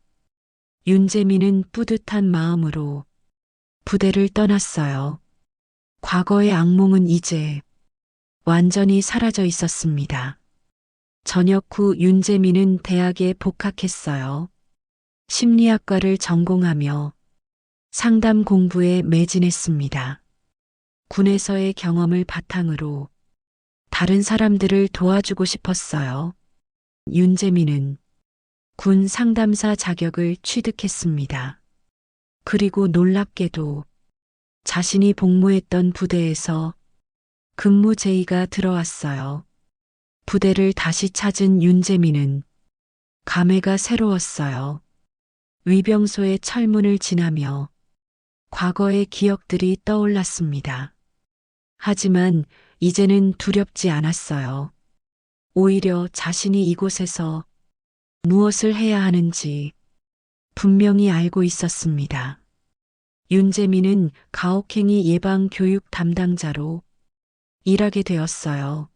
[SPEAKER 1] 윤재민은 뿌듯한 마음으로 부대를 떠났어요. 과거의 악몽은 이제 완전히 사라져 있었습니다. 전역 후 윤재민은 대학에 복학했어요. 심리학과를 전공하며 상담 공부에 매진했습니다. 군에서의 경험을 바탕으로 다른 사람들을 도와주고 싶었어요. 윤재민은 군 상담사 자격을 취득했습니다. 그리고 놀랍게도 자신이 복무했던 부대에서 근무 제의가 들어왔어요. 부대를 다시 찾은 윤재민은 감회가 새로웠어요. 위병소의 철문을 지나며 과거의 기억들이 떠올랐습니다. 하지만 이제는 두렵지 않았어요. 오히려 자신이 이곳에서 무엇을 해야 하는지 분명히 알고 있었습니다. 윤재민은 가혹행위 예방 교육 담당자로 일하게 되었어요.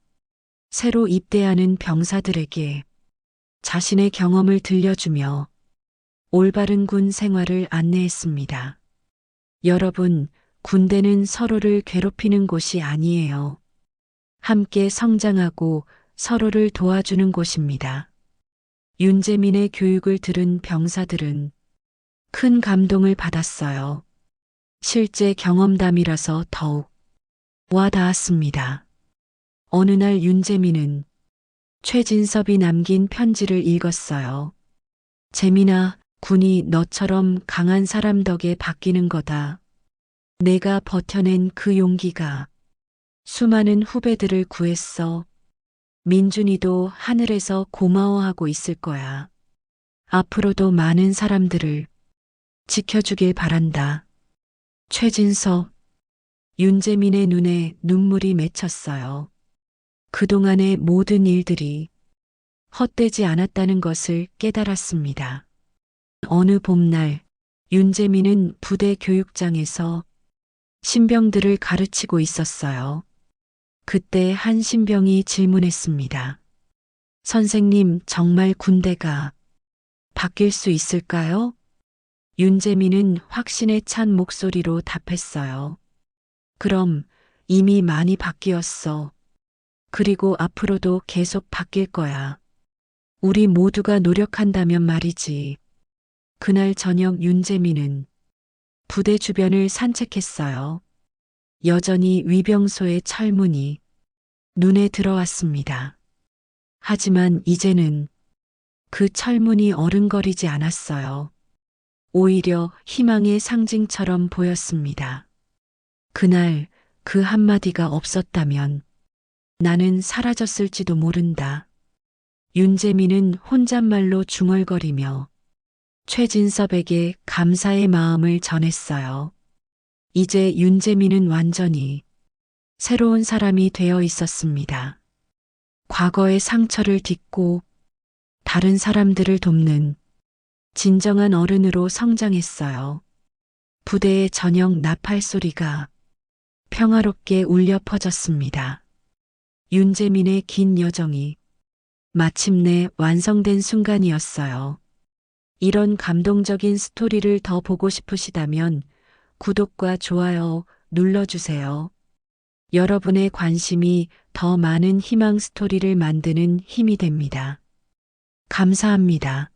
[SPEAKER 1] 새로 입대하는 병사들에게 자신의 경험을 들려주며 올바른 군 생활을 안내했습니다. 여러분, 군대는 서로를 괴롭히는 곳이 아니에요. 함께 성장하고 서로를 도와주는 곳입니다. 윤재민의 교육을 들은 병사들은 큰 감동을 받았어요. 실제 경험담이라서 더욱 와닿았습니다. 어느 날 윤재민은 최진섭이 남긴 편지를 읽었어요. 재민아, 군이 너처럼 강한 사람 덕에 바뀌는 거다. 내가 버텨낸 그 용기가 수많은 후배들을 구했어. 민준이도 하늘에서 고마워하고 있을 거야. 앞으로도 많은 사람들을 지켜주길 바란다. 최진섭. 윤재민의 눈에 눈물이 맺혔어요. 그동안의 모든 일들이 헛되지 않았다는 것을 깨달았습니다. 어느 봄날 윤재민은 부대 교육장에서 신병들을 가르치고 있었어요. 그때 한 신병이 질문했습니다. 선생님, 정말 군대가 바뀔 수 있을까요? 윤재민은 확신에 찬 목소리로 답했어요. 그럼 이미 많이 바뀌었어. 그리고 앞으로도 계속 바뀔 거야. 우리 모두가 노력한다면 말이지. 그날 저녁 윤재민은 부대 주변을 산책했어요. 여전히 위병소의 철문이 눈에 들어왔습니다. 하지만 이제는 그 철문이 어른거리지 않았어요. 오히려 희망의 상징처럼 보였습니다. 그날 그 한마디가 없었다면 나는 사라졌을지도 모른다. 윤재민은 혼잣말로 중얼거리며 최진섭에게 감사의 마음을 전했어요. 이제 윤재민은 완전히 새로운 사람이 되어 있었습니다. 과거의 상처를 딛고 다른 사람들을 돕는 진정한 어른으로 성장했어요. 부대의 저녁 나팔 소리가 평화롭게 울려 퍼졌습니다. 윤재민의 긴 여정이 마침내 완성된 순간이었어요. 이런 감동적인 스토리를 더 보고 싶으시다면 구독과 좋아요 눌러주세요. 여러분의 관심이 더 많은 희망 스토리를 만드는 힘이 됩니다. 감사합니다.